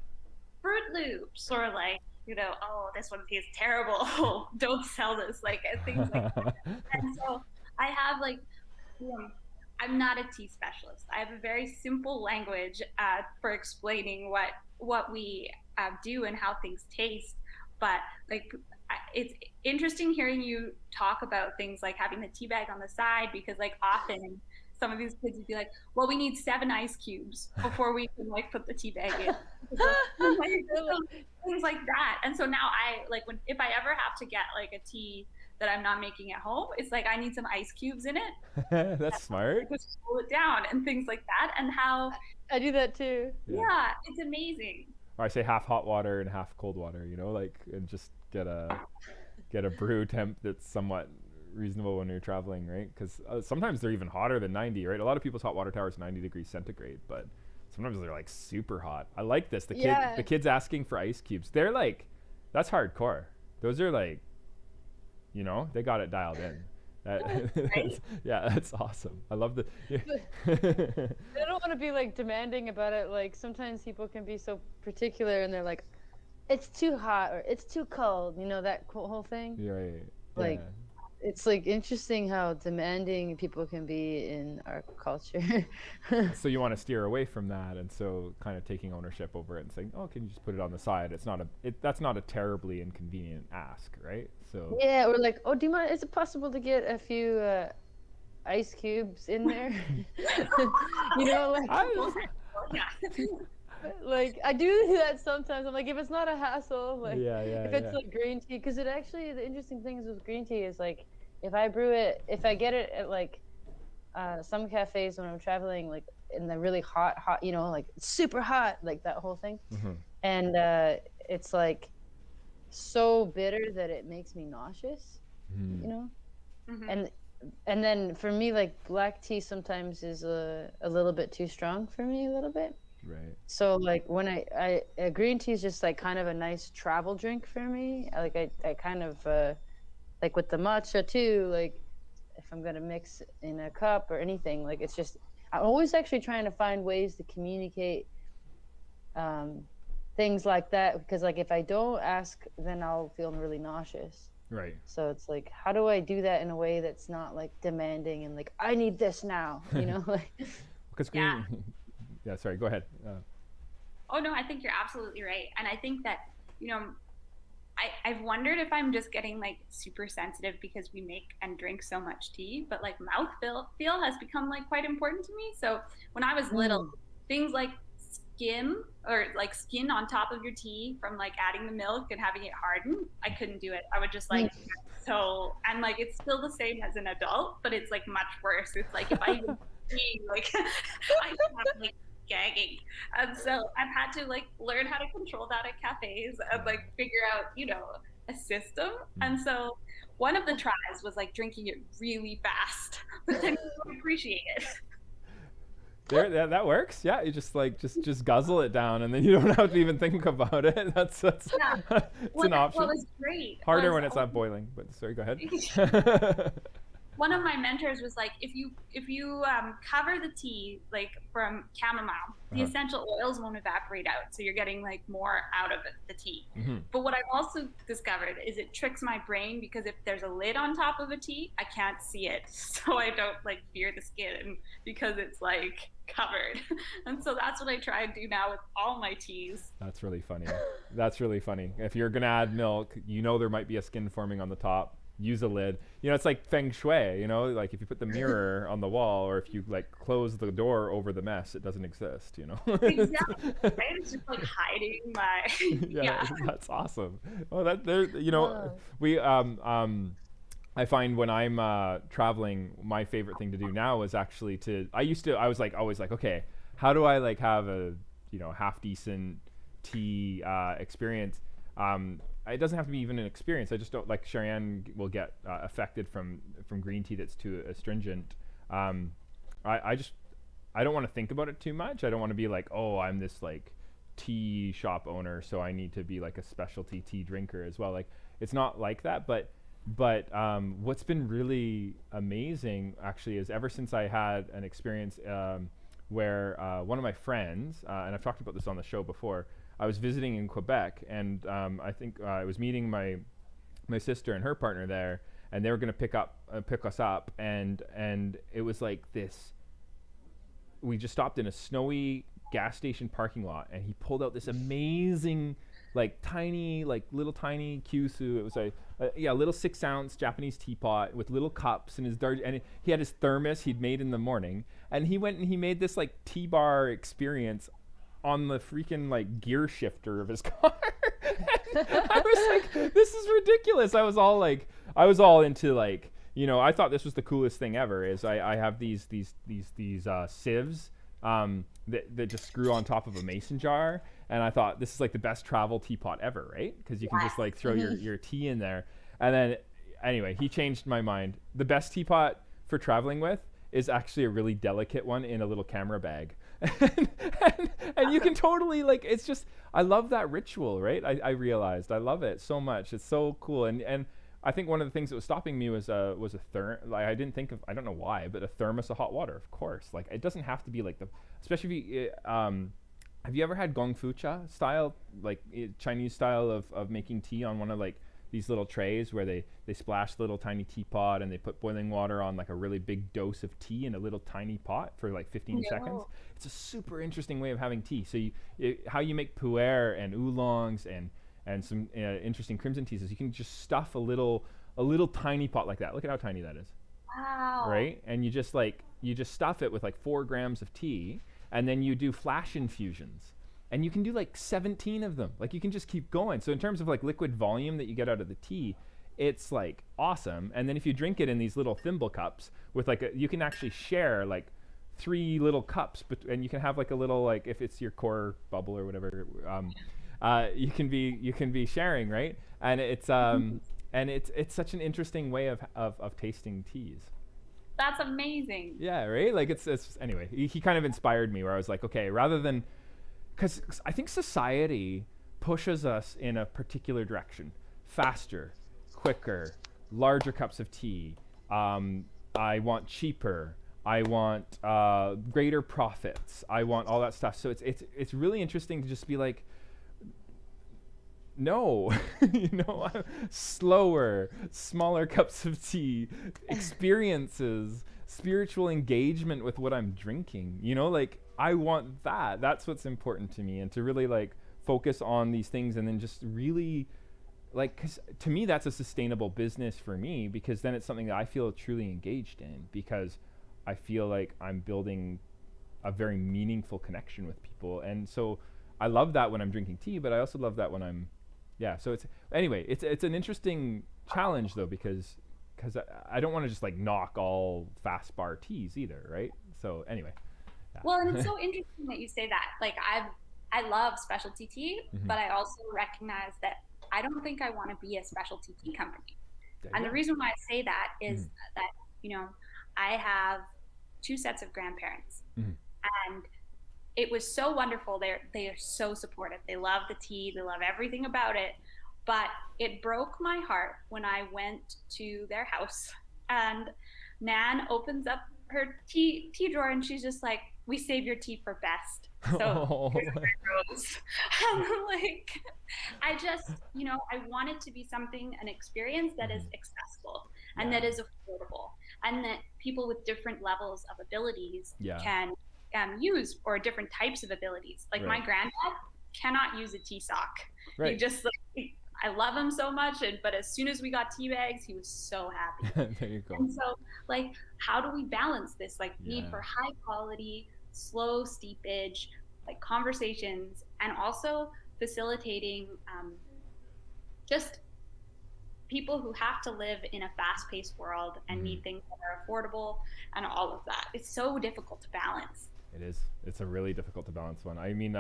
Fruit Loops, or like, you know, oh, this one tastes terrible. Don't sell this, like, and things like that. And so I have like, you know, I'm not a tea specialist. I have a very simple language for explaining what we do and how things taste. But like, it's interesting hearing you talk about things like having the tea bag on the side, because like often some of these kids would be like, well, we need 7 ice cubes before we can like put the tea bag in. Things like that. And so now I like, if I ever have to get like a tea that I'm not making at home, it's like I need some ice cubes in it. That's smart. Just cool it down and things like that. And how I do that too. Yeah, it's amazing. Or I say half hot water and half cold water, you know, like, and just get a brew temp that's somewhat reasonable when you're traveling, right? Because sometimes they're even hotter than 90, right? A lot of people's hot water tower is 90 degrees centigrade, but sometimes they're like super hot. I like this. The kids asking for ice cubes. They're like, that's hardcore. Those are like, you know, they got it dialed in. Right? Yeah, that's awesome. I love the. Yeah. I don't want to be like demanding about it. Like sometimes people can be so particular, and they're like, "It's too hot" or "It's too cold." You know that whole thing. You're right. Like, it's like interesting how demanding people can be in our culture. So you want to steer away from that, and so kind of taking ownership over it and saying, "Oh, can you just put it on the side?" That's not a terribly inconvenient ask, right? So yeah, or like, "Oh, do you mind? Is it possible to get a few ice cubes in there?" You know, like. Like I do that sometimes. I'm like, if it's not a hassle, like if it's like green tea, because it actually, the interesting things with green tea is like, if I get it at like some cafes when I'm traveling, like in the really hot, you know, like super hot, like that whole thing, and it's like so bitter that it makes me nauseous, you know, and then for me, like black tea sometimes is a little bit too strong for me, a little bit. Right. So like when I green tea is just like kind of a nice travel drink for me. Like I kind of like with the matcha too, like if I'm gonna mix in a cup or anything, like it's just, I'm always actually trying to find ways to communicate things like that, because like if I don't ask, then I'll feel really nauseous. Right. So it's like, how do I do that in a way that's not like demanding and like, I need this now, you know? Like, because green. Yeah, sorry, go ahead. Oh, no, I think you're absolutely right. And I think that, you know, I've wondered if I'm just getting like super sensitive because we make and drink so much tea, but like mouthfeel has become like quite important to me. So when I was little, things like skin on top of your tea from like adding the milk and having it harden, I couldn't do it. I would just like, and like it's still the same as an adult, but it's like much worse. It's like if I even like I have like gagging, and so I've had to like learn how to control that at cafes and like figure out, you know, a system. And so one of the tries was like drinking it really fast, but then you don't appreciate it. That works. Yeah, you just like just guzzle it down, and then you don't have to even think about it. That's it's an option. What was great Harder when it's not boiling. But sorry, go ahead. One of my mentors was like, if you cover the tea like from chamomile, the essential oils won't evaporate out, so you're getting like more out of it, the tea. But what I've also discovered is it tricks my brain, because if there's a lid on top of a tea, I can't see it, so I don't like fear the skin because it's like covered. And so that's what I try and do now with all my teas. That's really funny. That's really funny. If you're gonna add milk, you know there might be a skin forming on the top. Use a lid. You know, it's like feng shui, you know, like if you put the mirror on the wall, or if you like close the door over the mess, it doesn't exist, you know. Exactly. Right? It's just like hiding my yeah, that's awesome. Well, that there, you know, we I find when I'm traveling, my favorite thing to do now is actually I was like always like, okay, how do I like have a, you know, half decent tea experience? it doesn't have to be even an experience. I just don't like Sherri will get affected from green tea that's too astringent. I don't want to think about it too much. I don't want to be like, oh, I'm this like tea shop owner, so I need to be like a specialty tea drinker as well. Like, it's not like that. But what's been really amazing actually is ever since I had an experience where one of my friends, and I've talked about this on the show before, I was visiting in Quebec, and I think I was meeting my sister and her partner there, and they were going to pick us up, and it was like this. We just stopped in a snowy gas station parking lot, and he pulled out this amazing, like tiny, like little tiny kyusu. It was a little 6-ounce Japanese teapot with little cups and and he had his thermos he'd made in the morning, and he went and he made this like tea bar experience on the freaking like gear shifter of his car. I was like, this is ridiculous. I was all into like, you know, I thought this was the coolest thing ever. Is I have these sieves that just screw on top of a mason jar, and I thought this is like the best travel teapot ever, right? Because you can just like throw your tea in there. And then anyway, he changed my mind. The best teapot for traveling with is actually a really delicate one in a little camera bag. and you can totally like, it's just, I love that ritual, right? I realized I love it so much. It's so cool. And I think one of the things that was stopping me was a like I didn't think of, I don't know why, but a thermos of hot water, of course. Like, it doesn't have to be like especially if you, have you ever had gongfucha style, like Chinese style of making tea on one of like these little trays where they splash the little tiny teapot and they put boiling water on like a really big dose of tea in a little tiny pot for like 15 seconds. It's a super interesting way of having tea. So how you make pu'er and oolongs and some interesting crimson teas is you can just stuff a little tiny pot like that. Look at how tiny that is. Wow. Right? And you just stuff it with like 4 grams of tea, and then you do flash infusions. And you can do like 17 of them. Like, you can just keep going. So in terms of like liquid volume that you get out of the tea, it's like awesome. And then if you drink it in these little thimble cups with like you can actually share like 3 little cups, and you can have like a little, like if it's your core bubble or whatever, you can be sharing, right? And it's it's such an interesting way of tasting teas. That's amazing. Yeah, right? Like it's anyway, he kind of inspired me where I was like, okay, rather than, because I think society pushes us in a particular direction. Faster, quicker, larger cups of tea. I want cheaper. I want greater profits. I want all that stuff. So it's really interesting to just be like, no, slower, smaller cups of tea, experiences, spiritual engagement with what I'm drinking. Like, I want that. That's what's important to me, and to really like focus on these things, and then just really like, because to me that's a sustainable business for me, because then it's something that I feel truly engaged in, because I feel like I'm building a very meaningful connection with people. And so I love that when I'm drinking tea, but I also love that when I'm so it's an interesting challenge though, because I don't want to just like knock all fast bar teas either, right? So anyway. Yeah. Well, and it's so interesting that you say that. Like, I love specialty tea, but I also recognize that I don't think I want to be a specialty tea company. And the reason why I say that is that, I have 2 sets of grandparents, and it was so wonderful. They are so supportive. They love the tea. They love everything about it. But it broke my heart when I went to their house, and Nan opens up her tea drawer, and she's just like, "We save your tea for best." So here's where it goes. I'm like, I just, I want it to be an experience that is accessible and that is affordable, and that people with different levels of abilities can use, or different types of abilities. Like my granddad cannot use a tea sock. He just I love him so much, but as soon as we got tea bags, he was so happy. There you go. And so, like, how do we balance this need for high quality, slow steepage, like conversations, and also facilitating just people who have to live in a fast-paced world and need things that are affordable, and all of that. It's so difficult to balance. It is. It's a really difficult to balance one. I mean,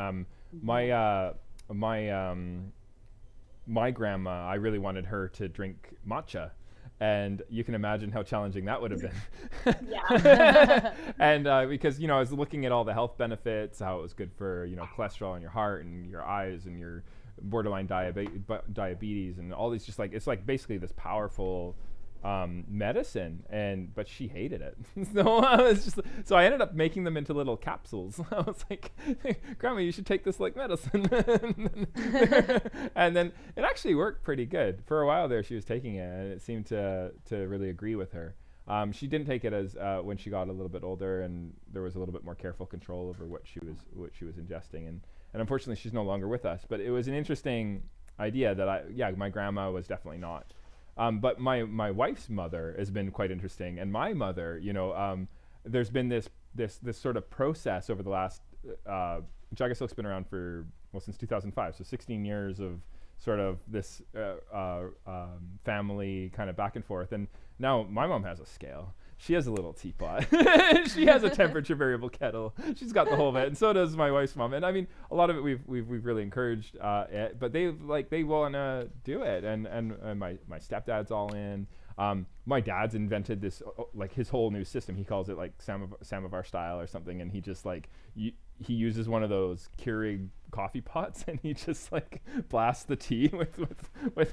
my grandma, I really wanted her to drink matcha. And you can imagine how challenging that would have been. Yeah. And because, I was looking at all the health benefits, how it was good for, cholesterol in your heart and your eyes and your borderline diabetes and all these, just like, it's like basically this powerful medicine, but she hated it. So I ended up making them into little capsules. I was like, hey, Grandma, you should take this like medicine. And then it actually worked pretty good. For a while there, she was taking it, and it seemed to really agree with her. She didn't take it as when she got a little bit older, and there was a little bit more careful control over what she was ingesting, and unfortunately, she's no longer with us. But it was an interesting idea that my grandma was definitely not. But my wife's mother has been quite interesting, and my mother, there's been this sort of process over the last. JagaSilk's been around since 2005, so 16 years of sort of this family kind of back and forth. And now my mom has a scale. She has a little teapot. She has a temperature variable kettle. She's got the whole bit, and so does my wife's mom. And I mean, a lot of it we've really encouraged it, but they want to do it, and my stepdad's all in. My dad's invented this like his whole new system. He calls it like samovar style or something, and he just like he uses one of those Keurig coffee pots, and he just like blasts the tea with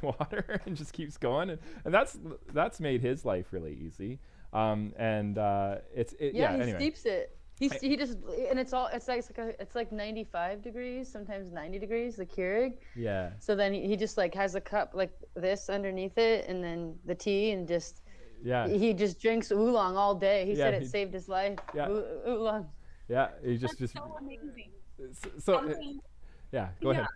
water and just keeps going, and that's made his life really easy. He anyway. steeps it. He just, and it's like 95 degrees, sometimes 90 degrees, the Keurig. Yeah. So then he just like has a cup like this underneath it, and then the tea, and just he just drinks oolong all day. He said it saved his life. Yeah. Oolong. Yeah. He just so amazing. Go ahead.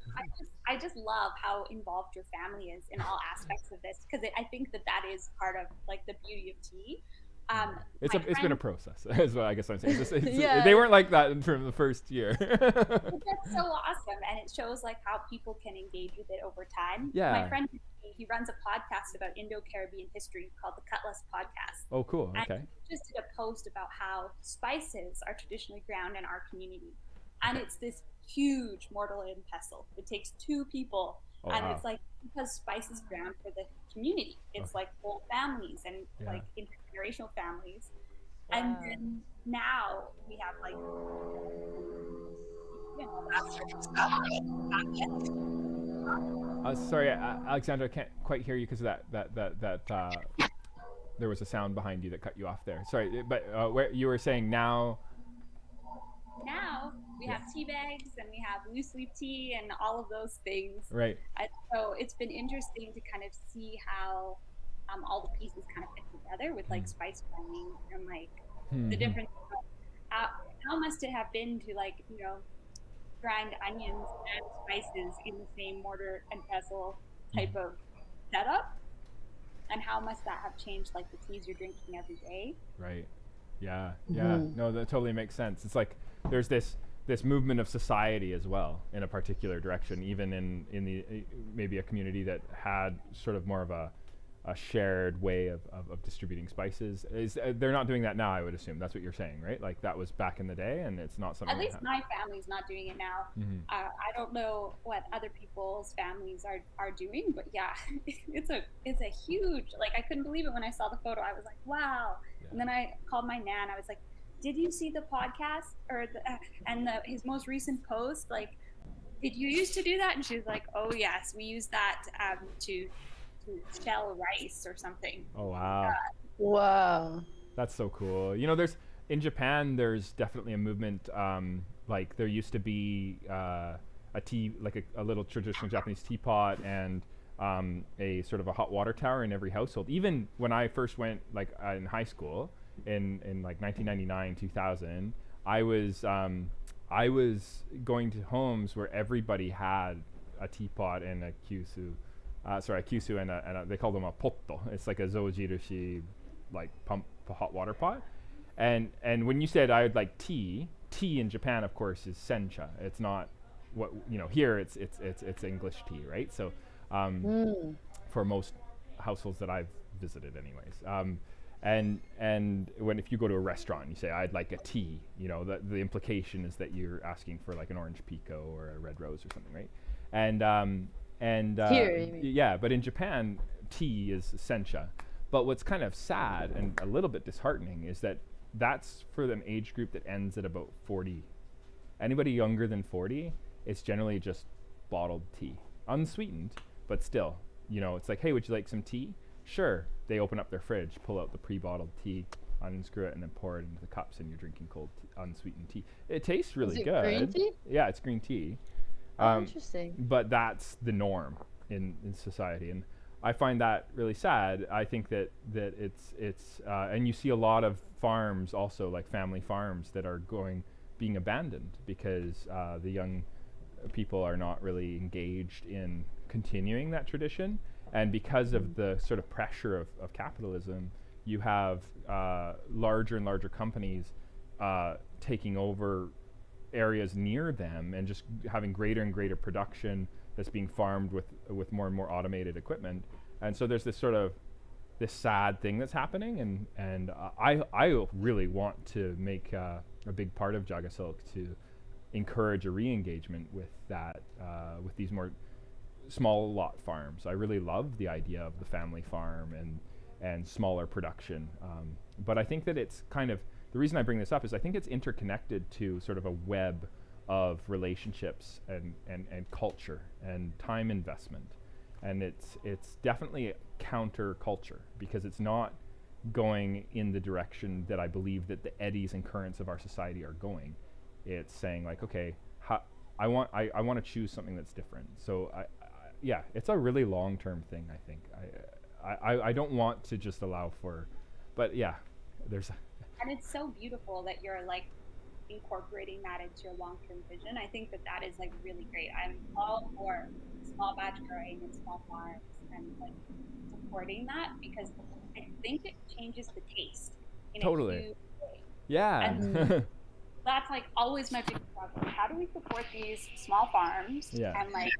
I just love how involved your family is in all aspects of this, because I think that is part of like the beauty of tea. It's been a process, is what I guess I'm saying. They weren't like that from the first year. That's so awesome, and it shows like how people can engage with it over time. Yeah. My friend, he runs a podcast about Indo-Caribbean history called the Cutlass Podcast. Oh, cool. Okay. And he just did a post about how spices are traditionally ground in our community, and it's this huge mortar and pestle. It takes two people. It's like, because spice is ground for the community. It's like whole families and like intergenerational families. Wow. And then now we have like, that sort of stuff. Sorry, Alexandra, I can't quite hear you because of that there was a sound behind you that cut you off there. Sorry, but where you were saying now. Now we have tea bags, and we have loose leaf tea and all of those things. Right. So it's been interesting to kind of see how all the pieces kind of fit together with like spice blending and like the difference. How must it have been to like, grind onions and spices in the same mortar and pestle type of setup? And how must that have changed like the teas you're drinking every day? Right. Yeah. Yeah. No, that totally makes sense. It's like there's this movement of society as well in a particular direction, even in the maybe a community that had sort of more of a shared way of distributing spices. They're not doing that now, I would assume. That's what you're saying, right? Like that was back in the day, and it's not something. At least my family's not doing it now. I don't know what other people's families are doing, but yeah, it's a huge, like, I couldn't believe it when I saw the photo. I was like, wow. Yeah. And then I called my nan. I was like, did you see the podcast or his most recent post? Like, did you used to do that? And she was like, oh yes, we use that to shell rice or something. Oh wow. Wow. That's so cool. In Japan, there's definitely a movement. Like there used to be a tea, like a little traditional Japanese teapot, and a sort of a hot water tower in every household. Even when I first went like in high school in like 1999, 2000, I was going to homes where everybody had a teapot and a kyusu. A kyusu and they call them a potto. It's like a zojirushi, like pump hot water pot. And when you said I would like tea in Japan, of course, is sencha. It's not what here. It's English tea, right? So for most households that I've visited, anyways. And if you go to a restaurant, you say I'd like a tea. The implication is that you're asking for like an orange pico or a red rose or something, right? And Here, you mean. yeah, but in Japan, tea is sencha. But what's kind of sad and a little bit disheartening is that that's for an age group that ends at about 40. Anybody younger than 40, it's generally just bottled tea, unsweetened, but still, you know, it's like, hey, would you like some tea? Sure. They open up their fridge, pull out the pre-bottled tea, unscrew it, and then pour it into the cups, and you're drinking cold unsweetened tea. It tastes really good. Green tea? Yeah, it's green tea. Interesting. But that's the norm in society, and I find that really sad. I think that it's and you see a lot of farms also, like family farms, that are being abandoned because the young people are not really engaged in continuing that tradition, and because of the sort of pressure of capitalism, you have larger and larger companies taking over areas near them and just having greater and greater production that's being farmed with more and more automated equipment. And so there's this sort of this sad thing that's happening, and I really want to make a big part of Jaga Silk to encourage a re-engagement with that, with these more small lot farms. I really love the idea of the family farm and smaller production. But I think that it's kind of, the reason I bring this up is I think it's interconnected to sort of a web of relationships and culture and time investment. And it's definitely counter-culture because it's not going in the direction that I believe that the eddies and currents of our society are going. It's saying like, okay, I want to choose something that's different. So yeah, it's a really long-term thing, I think. I don't want to just allow for, but yeah, and it's so beautiful that you're like incorporating that into your long-term vision. I think that is like really great. I'm all for small batch growing and small farms and like supporting that because I think it changes the taste in totally. a huge way. Yeah. And that's like always my big struggle. How do we support these small farms and like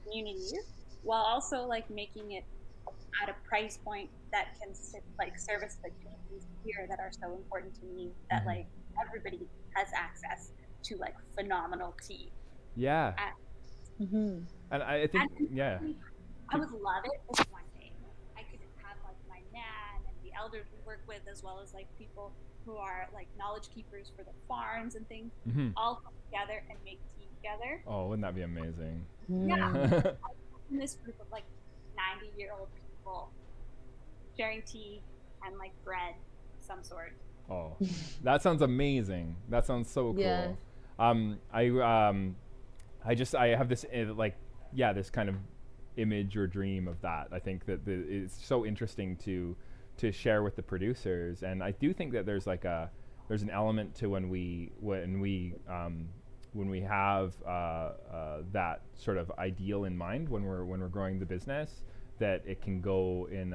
communities while also like making it at a price point that can like service the communities here that are so important to me, that like everybody has access to like phenomenal tea. Yeah. And I think I would love it if one day I could have like my nan and the elders we work with, as well as like people who are like knowledge keepers for the farms and things, all come together and make tea together. Oh, wouldn't that be amazing? Yeah. In this group of like 90-year-old people sharing tea and like bread of some sort. Oh, that sounds amazing. That sounds so cool. Yeah. I have this this kind of image or dream of that. I think that it's so interesting to share with the producers, and I do think that there's an element to when we have that sort of ideal in mind when we're growing the business, that it can go in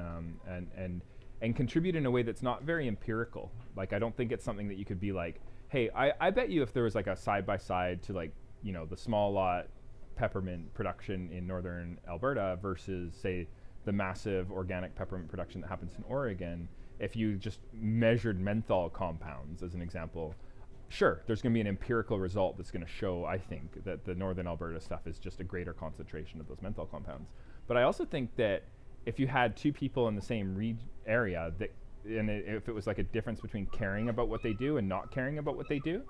and contribute in a way that's not very empirical. Like, I don't think it's something that you could be like, hey, I bet you if there was like a side by side to like, you know, the small lot peppermint production in northern Alberta versus say the massive organic peppermint production that happens in Oregon, if you just measured menthol compounds as an example, sure, there's going to be an empirical result that's going to show, I think, that the northern Alberta stuff is just a greater concentration of those menthol compounds. But I also think that if you had two people in the same area, if it was like a difference between caring about what they do and not caring about what they do,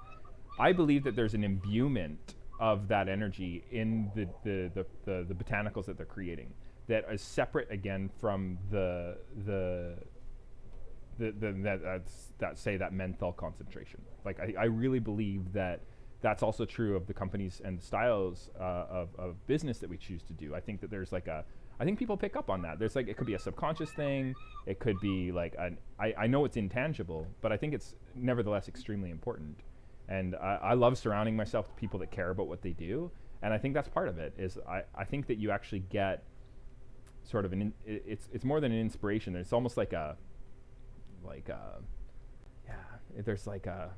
I believe that there's an imbuement of that energy in the botanicals that they're creating that is separate again from that menthol concentration. Like I really believe that that's also true of the companies and styles of business that we choose to do. I think that there's I think people pick up on that. There's it could be a subconscious thing. It could be like I know it's intangible, but I think it's nevertheless extremely important. And I love surrounding myself with people that care about what they do. And I think that's part of it. Is I think that you actually get sort of it's more than an inspiration. It's almost like there's like a,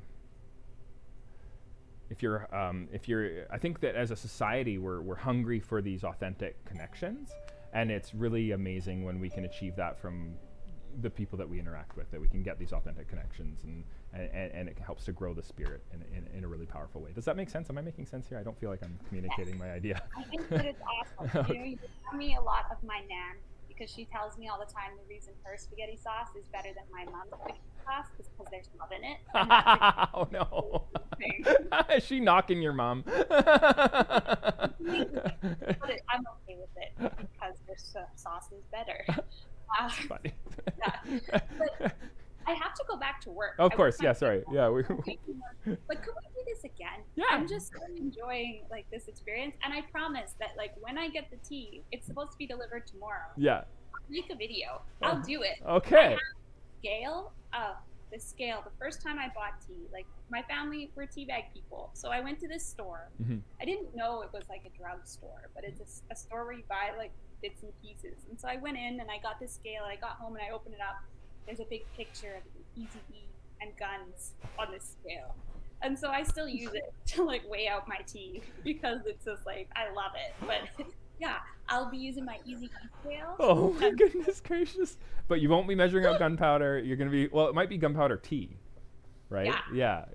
if you're I think that as a society we're hungry for these authentic connections, and it's really amazing when we can achieve that from the people that we interact with, that we can get these authentic connections, and it helps to grow the spirit in a really powerful way. Does that make sense? Am I making sense here? I don't feel like I'm communicating my idea. I think that it's awesome. You tell me a lot of my nan, because she tells me all the time the reason her spaghetti sauce is better than my mom's spaghetti sauce is because there's love in it. Oh no. Is she knocking your mom? But I'm okay with it because their sauce is better. Funny. Yeah. But I have to go back to work. Of course, yeah, sorry. Yeah, But could we do this again? Yeah. I'm just enjoying like this experience, and I promise that like when I get the tea, it's supposed to be delivered tomorrow. Yeah. I'll make a video. I'll do it. Okay. The scale. The first time I bought tea, like my family were tea bag people, so I went to this store. Mm-hmm. I didn't know it was like a drugstore, but it's a store where you buy like bits and pieces. And so I went in and I got this scale, and I got home and I opened it up. There's a big picture of EZE and guns on this scale. And so I still use it to like weigh out my tea because it's just like, I love it. But yeah, I'll be using my EZE scale. Oh my goodness gracious. But you won't be measuring out gunpowder. You're going to be, well, it might be gunpowder tea, right? Yeah.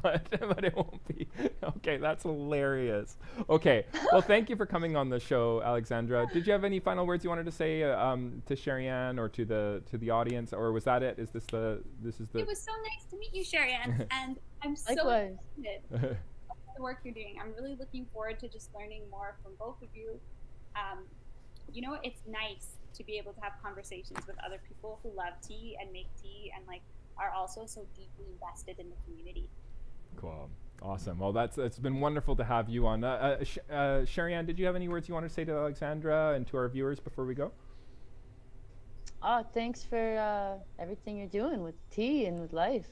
But it won't be. Okay, that's hilarious. Okay, well, thank you for coming on the show, Alexandra. Did you have any final words you wanted to say to Sherri Ann or to the audience, or was that it? Is this the? It was so nice to meet you, Sherri Ann, and I'm so Likewise. excited about the work you're doing. I'm really looking forward to just learning more from both of you. It's nice to be able to have conversations with other people who love tea and make tea and like are also so deeply invested in the community. Cool. Awesome. Well, it's been wonderful to have you on. Sherri Ann, did you have any words you want to say to Alexandra and to our viewers before we go? Oh, thanks for everything you're doing with tea and with life.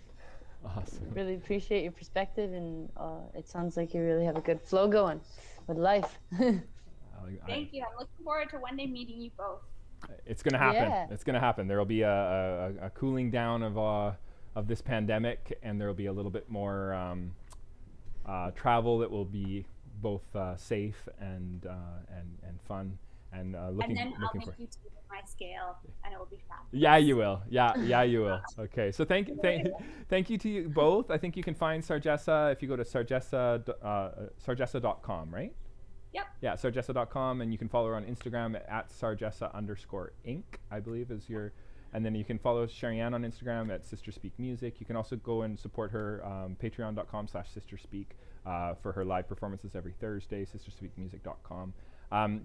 Awesome. Really appreciate your perspective, and it sounds like you really have a good flow going with life. Thank you. I'm looking forward to one day meeting you both. It's going to happen. Yeah. It's going to happen. There will be a cooling down of this pandemic, and there will be a little bit more travel that will be both safe and fun. And looking then I'll for. make you tea with my scale, and it will be fun. Yeah, you will. Yeah, you will. Okay, so thank you to you both. I think you can find Sarjessa if you go to sarjessa.com, right? Yep. Yeah, sarjessa.com, and you can follow her on Instagram at sarjessa_inc, I believe is your. And then you can follow Sherri Ann on Instagram at Sister Speak Music. You can also go and support her patreon.com/sisterspeak for her live performances every Thursday, sisterspeakmusic.com.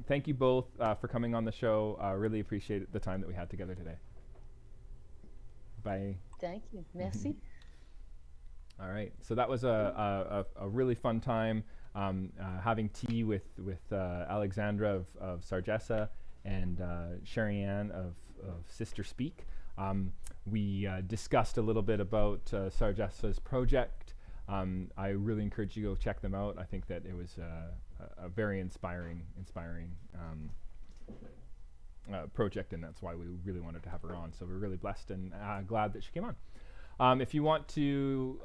Thank you both for coming on the show. Really appreciate the time that we had together today. Bye. Thank you. Merci. All right. So that was a really fun time having tea with Alexandra of Sarjessa and Sherri Ann of Sister Speak. We discussed a little bit about Sarjessa's project. I really encourage you to go check them out. I think that it was a very inspiring project, and that's why we really wanted to have her on. So we're really blessed and glad that she came on. If you want to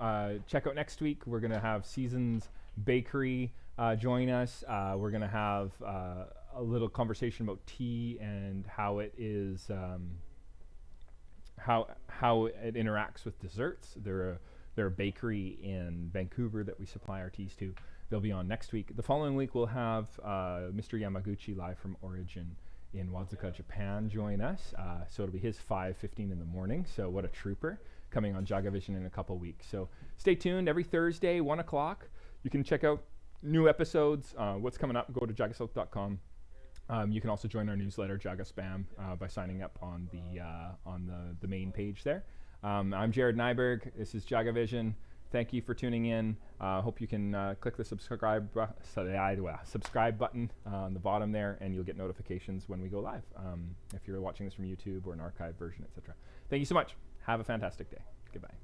check out next week, we're going to have Seasons Bakery join us. We're going to have a little conversation about tea and how it is, how it interacts with desserts. They're a bakery in Vancouver that we supply our teas to. They'll be on next week. The following week, we'll have Mr. Yamaguchi live from Origin in Wazuka, Japan, join us. So it'll be his 5:15 in the morning. So what a trooper, coming on JagaVision in a couple weeks. So stay tuned. Every Thursday, 1 o'clock, you can check out new episodes. What's coming up, go to jagasouth.com. You can also join our newsletter, Jaga Spam, by signing up on the main page there. I'm Jared Nyberg. This is JagaVision. Thank you for tuning in. Hope you can click the subscribe button on the bottom there, and you'll get notifications when we go live. If you're watching this from YouTube or an archived version, etc. Thank you so much. Have a fantastic day. Goodbye.